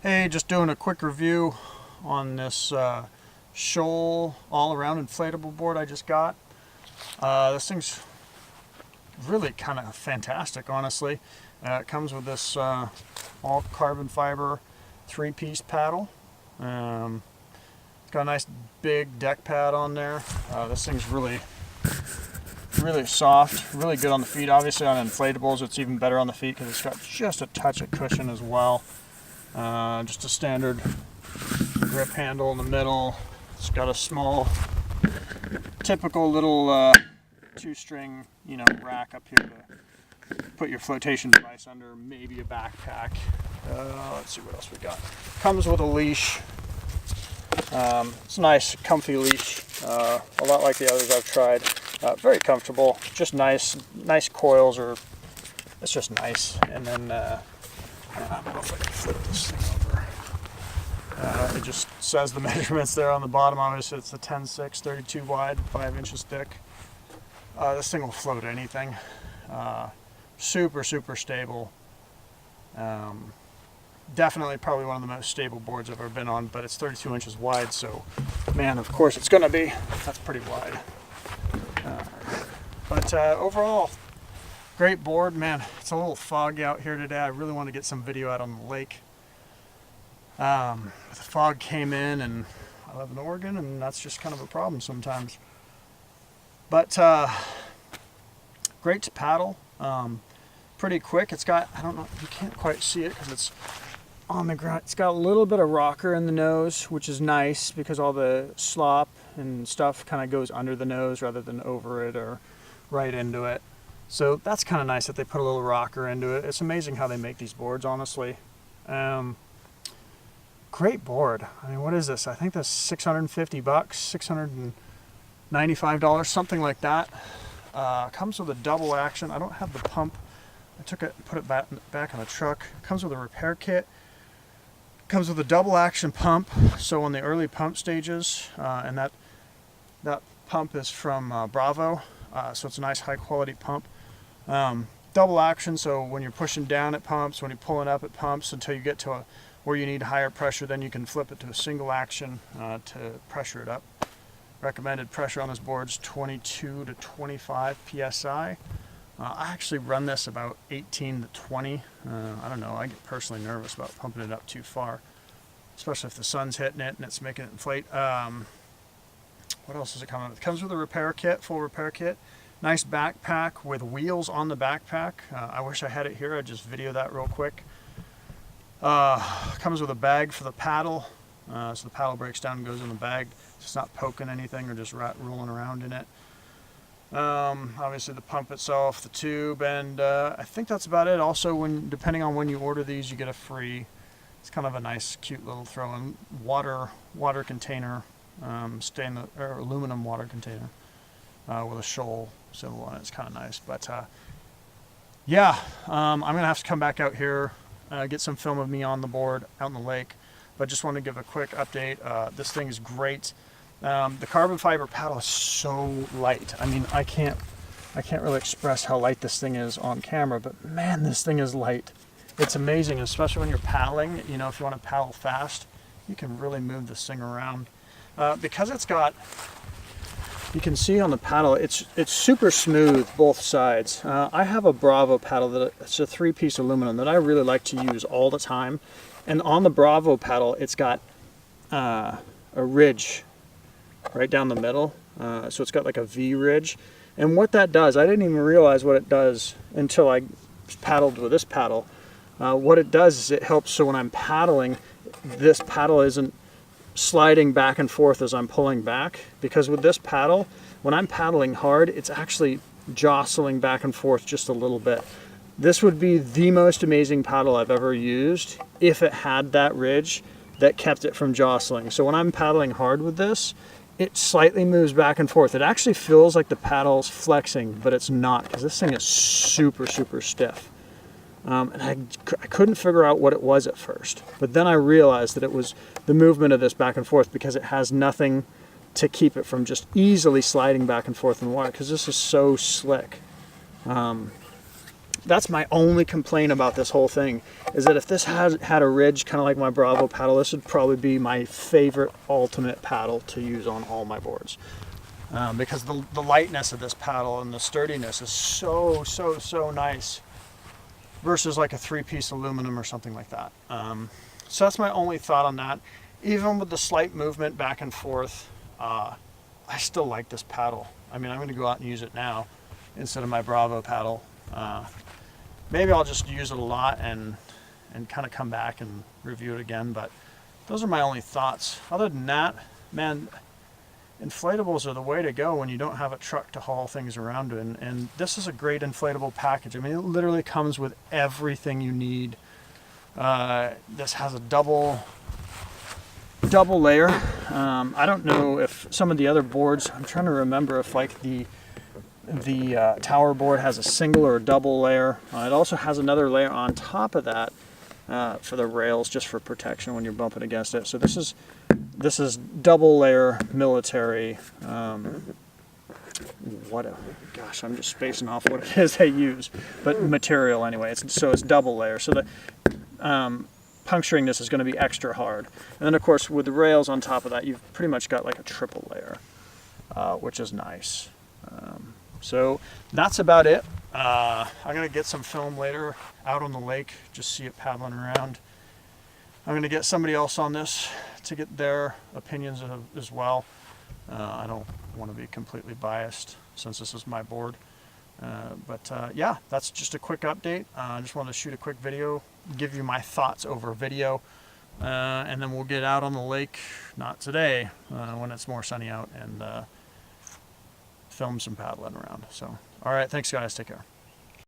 Hey, just doing a quick review on this Shoal all-around inflatable board I just got. This thing's really kind of fantastic, honestly. It comes with this all carbon fiber 3-piece paddle. It's got a nice big deck pad on there. This thing's really soft, really good on the feet. Obviously on inflatables it's even better on the feet because it's got just a touch of cushion as well. Just a standard grip handle in the middle. It's got a small, typical little 2-string, rack up here to put your flotation device under, maybe a backpack. Let's see what else we got. Comes with a leash. It's a nice, comfy leash, a lot like the others I've tried. Very comfortable, just nice coils, it's just nice. And then I don't know if I can flip this thing over. It just says the measurements there on the bottom. Obviously it's a 10.6, 32 wide, 5 inches thick. This thing will float anything. Super stable. Definitely probably one of the most stable boards I've ever been on, but it's 32 inches wide, so man, of course it's gonna be. That's pretty wide. But overall, great board, man. It's a little foggy out here today. I really want to get some video out on the lake. The fog came in, and I live in Oregon, and that's just kind of a problem sometimes. But great to paddle. Pretty quick. It's got, I don't know, you can't quite see it because it's on the ground. It's got a little bit of rocker in the nose, which is nice because all the slop and stuff kind of goes under the nose rather than over it or right into it. So that's kind of nice that they put a little rocker into it. It's amazing how they make these boards, honestly. Great board. I mean, what is this? I think that's 650 bucks, $695, something like that. Comes with a double action. I don't have the pump. I took it and put it back on the truck. Comes with a repair kit. Comes with a double action pump. So on the early pump stages, and that pump is from Bravo. So it's a nice high quality pump. Double action, so when you're pushing down it pumps, when you're pulling up it pumps until you get to where you need higher pressure, then you can flip it to a single action to pressure it up. Recommended pressure on this board is 22 to 25 psi. I actually run this about 18 to 20. I don't know, I get personally nervous about pumping it up too far, especially if the sun's hitting it and it's making it inflate. What else does it come with? It comes with a repair kit, full repair kit. Nice backpack with wheels on the backpack. I wish I had it here. I'd just video that real quick. Comes with a bag for the paddle. So the paddle breaks down and goes in the bag. It's not poking anything or just rolling around in it. Obviously the pump itself, the tube, and I think that's about it. Also, depending on when you order these, you get a free, it's kind of a nice, cute little throw-in water container, aluminum water container with a Shoal symbol on it. It's kind of nice. But yeah, I'm gonna have to come back out here, get some film of me on the board out in the lake. But just want to give a quick update. This thing is great. The carbon fiber paddle is so light. I mean, I can't really express how light this thing is on camera, but man, this thing is light. It's amazing, especially when you're paddling. If you want to paddle fast, you can really move this thing around. Because it's got, you can see on the paddle, it's super smooth both sides. I have a Bravo paddle it's a 3-piece aluminum that I really like to use all the time. And on the Bravo paddle, it's got a ridge right down the middle. So it's got like a V ridge. And what that does, I didn't even realize what it does until I paddled with this paddle. What it does is it helps so when I'm paddling, this paddle isn't sliding back and forth as I'm pulling back. Because with this paddle, when I'm paddling hard, it's actually jostling back and forth just a little bit. This would be the most amazing paddle I've ever used if it had that ridge that kept it from jostling. So when I'm paddling hard with this, it slightly moves back and forth. It actually feels like the paddle's flexing, but it's not, because this thing is super stiff. And I couldn't figure out what it was at first. But then I realized that it was the movement of this back and forth because it has nothing to keep it from just easily sliding back and forth in the water, because this is so slick. that's my only complaint about this whole thing, is that if this had a ridge, kind of like my Bravo paddle, this would probably be my favorite ultimate paddle to use on all my boards. Because the lightness of this paddle and the sturdiness is so nice versus like a 3-piece aluminum or something like that. So that's my only thought on that. Even with the slight movement back and forth, I still like this paddle. I mean, I'm going to go out and use it now instead of my Bravo paddle. Maybe I'll just use it a lot and kind of come back and review it again, but those are my only thoughts. Other than that, man, inflatables are the way to go when you don't have a truck to haul things around in, and this is a great inflatable package. I mean, it literally comes with everything you need. This has a double layer. I don't know if some of the other boards, I'm trying to remember if like the tower board has a single or a double layer. It also has another layer on top of that for the rails, just for protection when you're bumping against it. So this is double layer military. Gosh, I'm just spacing off what it is they use, but material anyway. So it's double layer. So the puncturing this is going to be extra hard. And then of course with the rails on top of that, you've pretty much got like a triple layer, which is nice. So that's about it. I'm going to get some film later out on the lake, just see it paddling around. I'm going to get somebody else on this to get their opinions as well. I don't want to be completely biased since this is my board. But yeah, that's just a quick update. I just wanted to shoot a quick video, give you my thoughts over video, and then we'll get out on the lake, not today, when it's more sunny out, and film some paddling around. So, all right, thanks guys, take care.